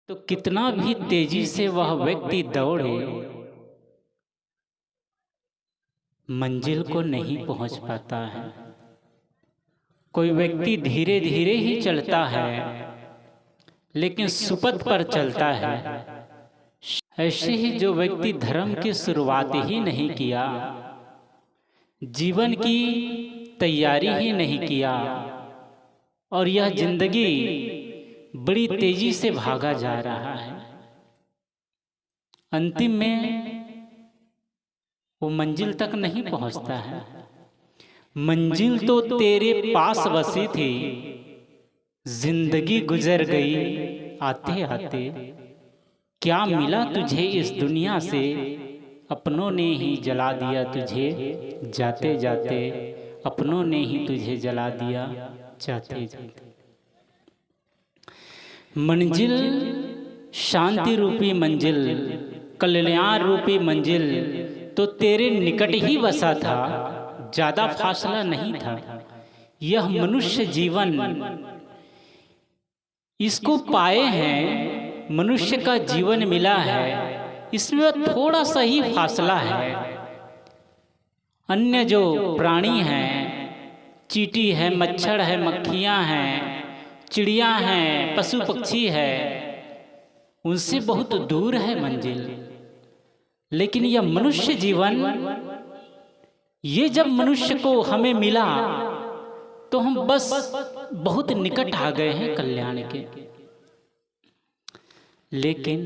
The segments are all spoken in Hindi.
तो कितना भी तेजी से वह व्यक्ति दौड़े, मंजिल को नहीं पहुंच पाता है। कोई व्यक्ति धीरे धीरे ही चलता है लेकिन सुपथ पर चलता है। ऐसे ही जो व्यक्ति धर्म की शुरुआत ही नहीं किया, जीवन की तैयारी ही नहीं किया और यह जिंदगी बड़ी तेजी से भागा जा रहा है, अंतिम में वो मंजिल तक नहीं पहुंचता है। मंजिल तो तेरे पास बसी थी, जिंदगी गुजर गई आते आते। क्या मिला तुझे इस दुनिया से, अपनों ने ही जला दिया तुझे जाते जाते। अपनों ने ही तुझे जला दिया जाते जाते। मंजिल शांति रूपी मंजिल, कल्याण रूपी मंजिल तो तेरे निकट ही बसा था, ज्यादा फासला नहीं था। यह मनुष्य जीवन, इसको पाए हैं, मनुष्य का जीवन मिला है, इसमें थोड़ा सा ही फासला है। अन्य जो प्राणी हैं, चींटी है, मच्छर है, मक्खियां हैं, चिड़िया हैं, पशु पक्षी है, उनसे बहुत दूर है मंजिल। लेकिन यह मनुष्य जीवन, ये जब मनुष्य को हमें मिला तो हम बस बहुत निकट आ गए हैं कल्याण के। लेकिन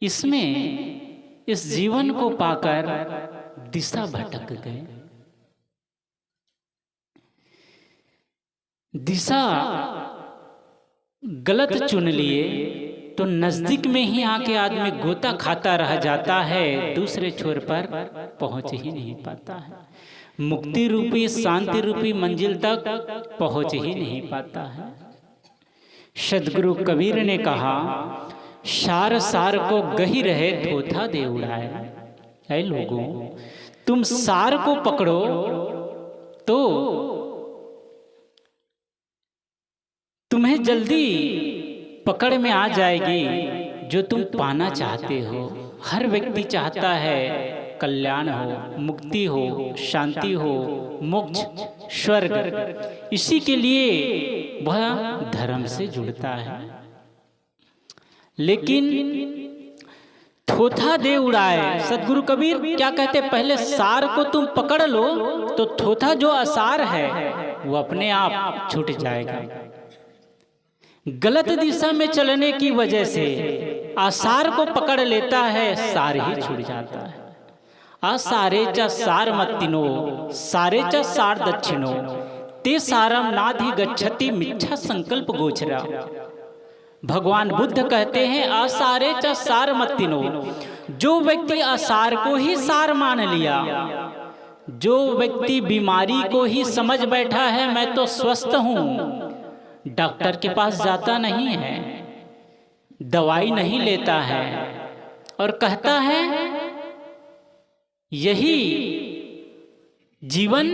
इसमें इस जीवन को पाकर दिशा भटक गए। दिशा गलत चुन लिए तो नजदीक में ही आके आदमी गोता खाता रह जाता है, दूसरे छोर पर पहुंच ही नहीं पाता है। मुक्ति रूपी शांति रूपी मंजिल तक पहुंच ही नहीं पाता है। सदगुरु कबीर ने कहा, सार सार को गही रहे थोथा दे उड़ाए। ऐ लोगों, तुम सार को पकड़ो तो तुम्हें जल्दी पकड़ में आ जाएगी जो तुम पाना चाहते हो। हर व्यक्ति चाहता है कल्याण हो, मुक्ति हो, शांति हो, मोक्ष, स्वर्ग। इसी के लिए वह धर्म से जुड़ता है। लेकिन थोथा दे उड़ाए, सदगुरु कबीर क्या कहते, पहले सार को तुम पकड़ लो तो थोथा जो आसार है वो अपने आप छूट जाएगा। गलत दिशा में चलने की वजह से आसार को पकड़ लेता है, सार ही छूट जाता है। आसारे च सार मत्तिनो, सारे च सार दक्षिणो, ते सारम नाधि गच्छति मिथ्या संकल्प गोचरा। भगवान बुद्ध कहते हैं, आसारे च सार मत्तिनो, जो व्यक्ति आसार को ही सार मान लिया, जो व्यक्ति बीमारी को ही समझ बैठा है मैं तो स्वस्थ हूं, डॉक्टर के पास जाता नहीं है, दवाई नहीं लेता है और कहता है यही जीवन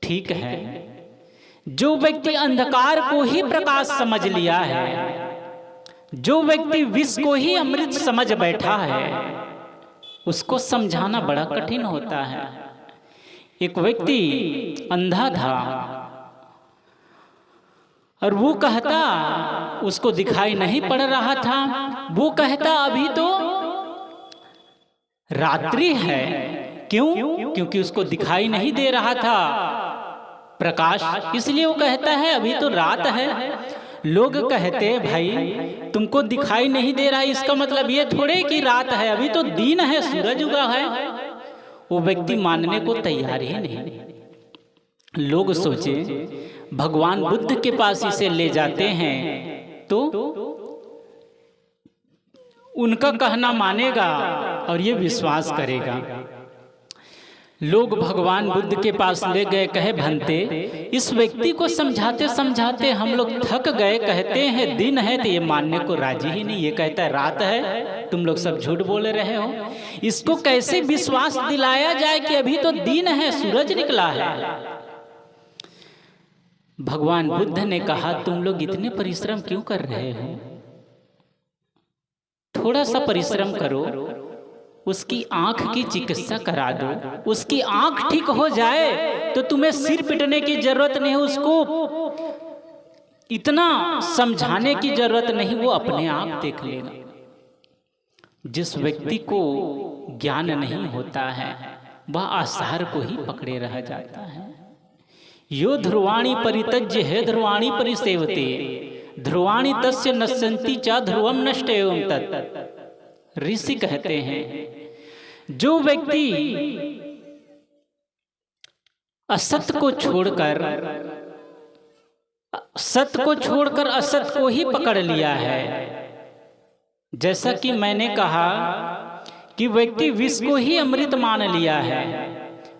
ठीक है। जो व्यक्ति अंधकार को ही प्रकाश समझ लिया है, जो व्यक्ति विष को ही अमृत समझ बैठा है, उसको समझाना बड़ा कठिन होता है। एक व्यक्ति अंधा था और वो कहता, उसको दिखाई नहीं पड़ रहा था, वो कहता अभी तो रात्रि है। क्यों? क्योंकि उसको दिखाई नहीं दे रहा था प्रकाश, इसलिए वो कहता है अभी तो रात है। लोग कहते भाई तुमको दिखाई नहीं दे रहा, इसका मतलब ये थोड़े कि रात है, अभी तो दिन है, सूरज उगा है। वो व्यक्ति मानने को तैयार ही नहीं। लोग सोचे भगवान बुद्ध के पास इसे ले जाते हैं तो उनका कहना मानेगा और ये विश्वास करेगा। लोग भगवान बुद्ध के पास ले गए, कहे भंते इस व्यक्ति को समझाते समझाते हम लोग थक गए, कहते हैं दिन है तो ये मानने को राजी ही नहीं, ये कहता है रात है, तुम लोग सब झूठ बोल रहे हो। इसको कैसे विश्वास दिलाया जाए कि अभी तो दिन है, सूरज निकला है। भगवान बुद्ध ने कहा तुम लोग इतने परिश्रम क्यों कर रहे हो, थोड़ा सा परिश्रम करो, उसकी आंख की चिकित्सा करा दो। उसकी आंख ठीक हो जाए तो तुम्हें सिर पीटने की जरूरत नहीं, उसको इतना समझाने की जरूरत नहीं, वो अपने आप देख लेगा। जिस व्यक्ति को ज्ञान नहीं होता है वह आसार को ही पकड़े रह जाता है। यो ध्रुवाणी परित्यज्य है ध्रुवाणी परिसेवते, ध्रुवाणी तस्य नश्यन्ति च ध्रुवम नष्ट एवं तत्। ऋषि कहते हैं जो व्यक्ति असत को छोड़कर असत को ही पकड़ लिया है, जैसा कि मैंने कहा कि व्यक्ति विष को ही अमृत मान लिया है,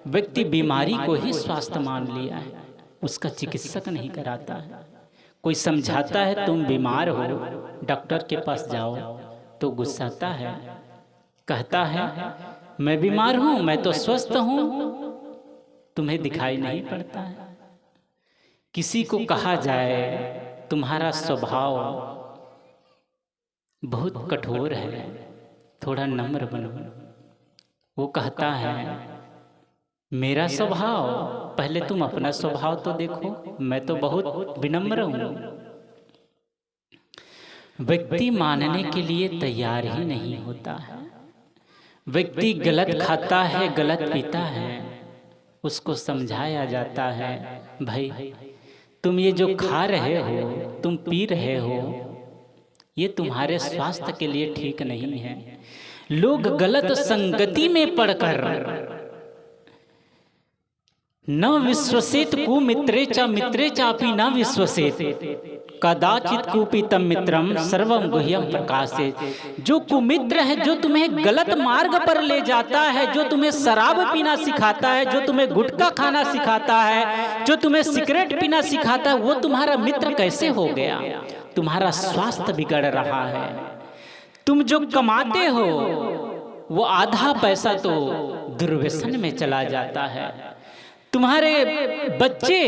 व्यक्ति बीमारी को ही स्वास्थ्य मान लिया है, उसका चिकित्सक नहीं कराता है। कोई समझाता है तुम बीमार हो डॉक्टर के पास जाओ तो गुस्साता है, कहता है मैं बीमार हूं, मैं तो स्वस्थ हूं, तुम्हें दिखाई नहीं पड़ता है। किसी को कहा जाए तुम्हारा स्वभाव बहुत कठोर है, थोड़ा नम्र बनो, वो कहता है मेरा स्वभाव, पहले तुम अपना स्वभाव तो देखो, मैं तो बहुत विनम्र हूं। व्यक्ति मानने के लिए तैयार ही नहीं होता है। व्यक्ति गलत खाता है, गलत पीता है, उसको समझाया जाता है भाई तुम ये जो खा रहे हो, तुम पी रहे हो, ये तुम्हारे स्वास्थ्य के लिए ठीक नहीं है। लोग गलत संगति में पड़कर न विश्वसेत कुमित्रे च मित्रे चापि न विश्वसेत कदाचित कुपितम मित्रम सर्वम गुह्यम प्रकाशेत। जो कुमित्र है, जो तुम्हें गलत मार्ग पर ले जाता है, जो तुम्हें शराब पीना सिखाता है, जो तुम्हें गुटखा खाना सिखाता है, जो तुम्हें सिगरेट पीना सिखाता है, वो तुम्हारा मित्र कैसे हो गया? तुम्हारा स्वास्थ्य बिगड़ रहा है। तुम जो कमाते हो वो आधा पैसा तो दुर्व्यसन में चला जाता है। तुम्हारे बच्चे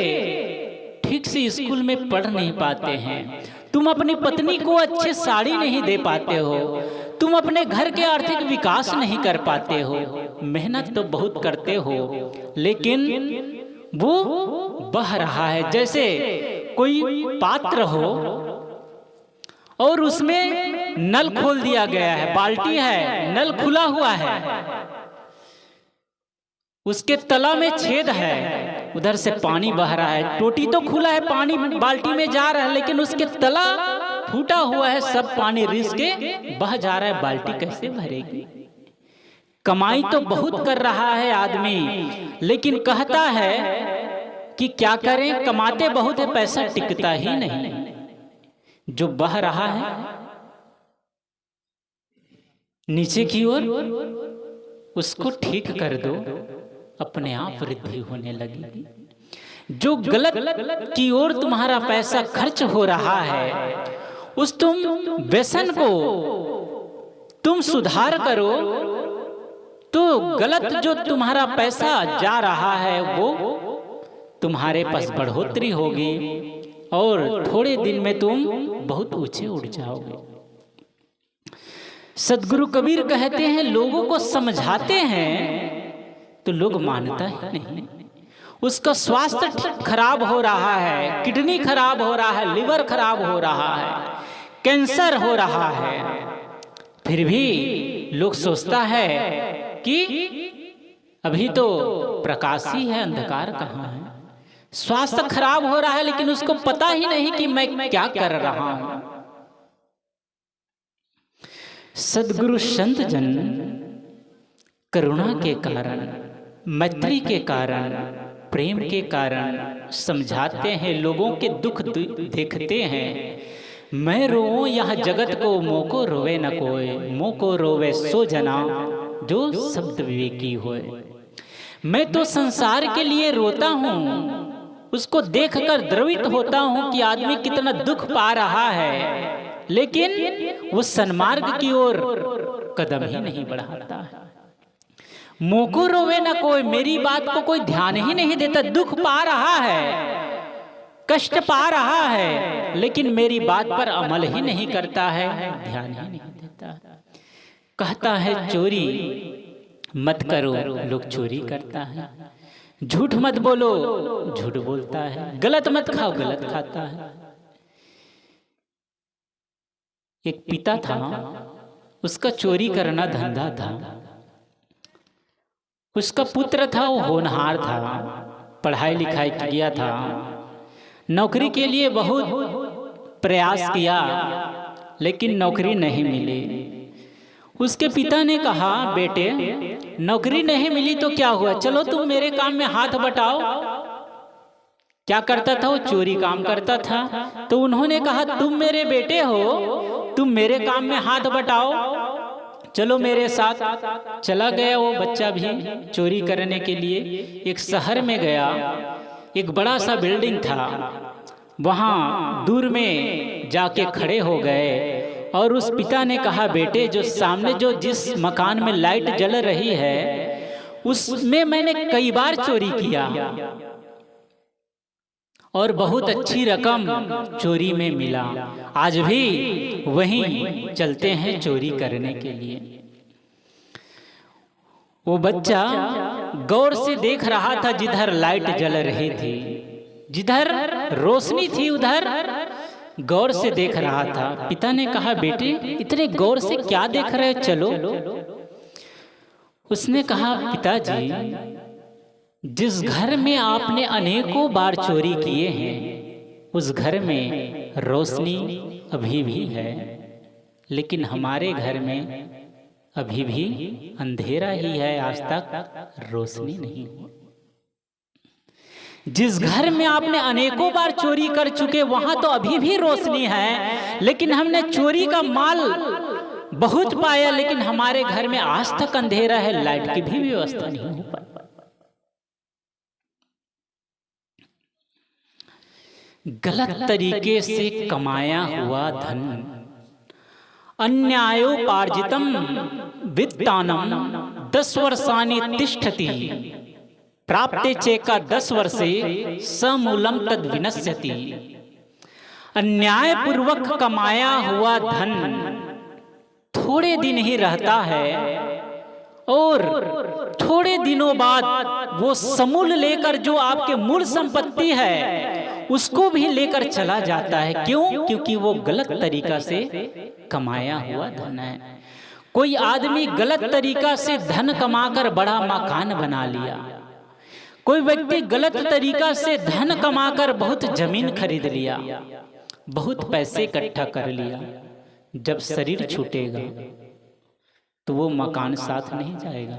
ठीक से स्कूल में पढ़ नहीं पाते हैं, तुम अपनी पत्नी को अच्छे साड़ी नहीं दे पाते हो, तुम अपने घर के आर्थिक विकास नहीं कर पाते हो। मेहनत तो बहुत करते हो लेकिन वो बह रहा है। जैसे कोई पात्र हो और उसमें नल खोल दिया गया है, बाल्टी है, नल खुला हुआ है, उसके तला में छेद है, उधर से पानी बह रहा है, टोटी तो खुला है, पानी बाल्टी में जा रहा है, लेकिन उसके तला फूटा हुआ है, सब पानी रिस के बह जा रहा है, बाल्टी कैसे भरेगी? कमाई तो बहुत कर रहा है आदमी, लेकिन कहता है कि क्या करें, कमाते बहुत है, पैसा टिकता ही नहीं। जो बह रहा है नीचे की ओर, उसको ठीक कर दो, अपने आप वृद्धि होने लगेगी। जो गलत की ओर तुम्हारा पैसा खर्च हो रहा है, उस तुम व्यसन को तुम सुधार करो तो गलत जो तुम्हारा पैसा जा रहा है वो तुम्हारे पास बढ़ोतरी होगी और थोड़े दिन में तुम बहुत ऊंचे उठ जाओगे। सदगुरु कबीर कहते हैं लोगों को समझाते हैं तो लोग मानता ही नहीं। उसका स्वास्थ्य खराब हो रहा है, किडनी खराब हो रहा है, लिवर खराब हो रहा है, कैंसर हो रहा है, फिर भी लोग सोचता है कि अभी तो प्रकाश ही है, अंधकार कहाँ है। स्वास्थ्य खराब हो रहा है लेकिन उसको पता ही नहीं कि मैं क्या कर रहा हूं। सदगुरु संत जन करुणा के कारण, मैत्री के कारण, प्रेम के कारण समझाते हैं, लोगों के दुख देखते हैं। मैं रोऊं यह जगत को, मोको रोवे न कोई, मोको रोवे सो जना जो शब्द विवेकी होए। मैं तो संसार के लिए रोता हूँ, उसको देखकर द्रवित होता हूँ कि आदमी कितना दुख पा रहा है, लेकिन वो सन्मार्ग की ओर कदम ही नहीं बढ़ाता है। मोको रोवे ना कोई, मेरी बात को कोई ध्यान ही नहीं देता। दुख पा रहा है, कष्ट पा रहा है, लेकिन मेरी बात पर अमल ही नहीं करता है, ध्यान ही नहीं देता। जाता है। कहता है चोरी मत करो, लोग चोरी करता है। झूठ मत बोलो, झूठ बोलता है। गलत मत खाओ, गलत खाता है। एक पिता था, उसका चोरी करना धंधा था। उसका पुत्र था, वो होनहार था, पढ़ाई लिखाई किया था, नौकरी के लिए बहुत प्रयास किया, लेकिन नौकरी नहीं मिली। उसके पिता ने कहा, बेटे नौकरी नहीं मिली तो क्या हुआ, चलो तुम मेरे काम में हाथ बटाओ। क्या करता था वो? चोरी काम करता था। तो उन्होंने कहा, तुम मेरे बेटे हो, तुम मेरे काम में हाथ बटाओ, चलो मेरे साथ। चला गया वो बच्चा भी चोरी करने के लिए। एक शहर में गया, एक बड़ा सा बिल्डिंग था, वहाँ दूर में जाके खड़े हो गए और उस पिता ने कहा, बेटे जो सामने जो जिस मकान में लाइट जल रही है उसमें मैंने कई बार चोरी किया और बहुत अच्छी रकम चोरी में मिला। आज भी वहीं चलते हैं चोरी करने के लिए। वो बच्चा गौर से देख रहा था जिधर लाइट जल रही थी, जिधर रोशनी थी उधर गौर से देख रहा था। पिता ने कहा, बेटे इतने गौर से क्या देख रहे हो, चलो। उसने कहा, पिताजी जिस घर में आपने अनेकों बार चोरी किए हैं उस घर में रोशनी अभी भी है, लेकिन हमारे घर में अभी भी अंधेरा ही है, आज तक रोशनी नहीं हुई। जिस घर में आपने अनेकों बार चोरी कर चुके वहां तो अभी भी रोशनी है, लेकिन हमने चोरी का माल बहुत पाया, लेकिन हमारे घर में आज तक अंधेरा है, लाइट की भी व्यवस्था नहीं हो पाई। गलत तरीके से कमाया हुआ धन, अन्यायोपार्जितम वित्तानम 10 वर्षानि तिष्ठति, प्राप्ते चेका 10 वर्षे समूलम तद विनश्यति। अन्याय पूर्वक कमाया हुआ धन थोड़े दिन ही रहता है और थोड़े दिनों बाद वो समूल लेकर जो आपके मूल संपत्ति है उसको भी लेकर चला जाता है। क्यों? क्योंकि वो गलत तरीका से कमाया हुआ धन है। कोई आदमी गलत तरीका से धन कमाकर बड़ा मकान बना लिया, कोई व्यक्ति गलत तरीका से धन कमाकर बहुत जमीन खरीद लिया, बहुत पैसे इकट्ठा कर लिया। जब शरीर छूटेगा तो वो मकान साथ नहीं जाएगा,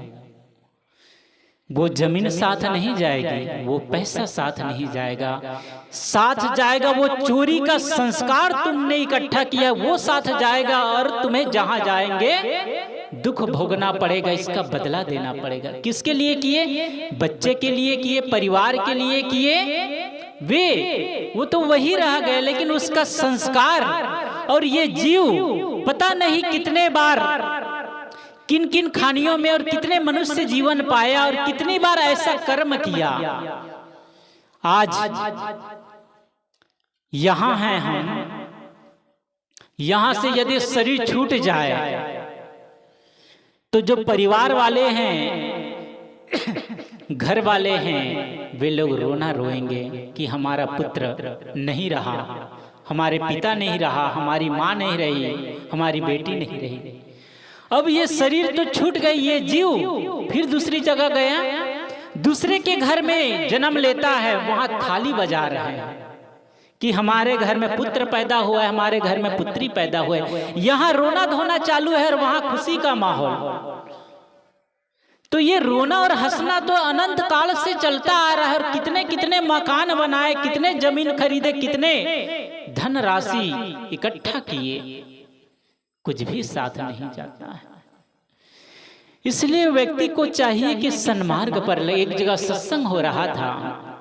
वो जमीन साथ नहीं जाएगी, वो पैसा साथ नहीं जाएगा। साथ जाएगा वो चोरी का संस्कार तुमने इकट्ठा किया, वो साथ जाएगा और तुम्हें जहां जाएंगे दुख भोगना पड़ेगा, इसका बदला देना पड़ेगा। किसके लिए किए? बच्चे के लिए किए, परिवार के लिए किए। वो तो वही रह गए, लेकिन उसका संस्कार और ये जीव पता नहीं कितने बार किन किन खानियों में और कितने मनुष्य जीवन पाया और कितनी बार ऐसा कर्म किया। आज यहां हैं हम, यहां से यदि शरीर छूट जाए तो जो परिवार वाले हैं, घर वाले हैं, वे लोग रोना रोएंगे कि हमारा पुत्र नहीं रहा, हमारे पिता नहीं रहा, हमारी माँ नहीं रही, हमारी बेटी नहीं रही। अब ये शरीर तो छूट गई, ये जीव फिर दूसरी जगह गया, दूसरे के घर में जन्म लेता है, वहां थाली बजा रहे हैं कि हमारे घर में पुत्र पैदा हुआ है, हमारे घर में पुत्री पैदा हुआ है। यहाँ रोना धोना चालू है और वहां खुशी का माहौल। तो ये रोना और हंसना तो अनंत काल से चलता आ रहा है। और कितने कितने मकान बनाए, कितने जमीन खरीदे, कितने धन राशि इकट्ठा किए, कुछ भी साथ नहीं जाता है। इसलिए व्यक्ति को चाहिए कि सन्मार्ग पर, एक जगह सत्संग हो रहा था,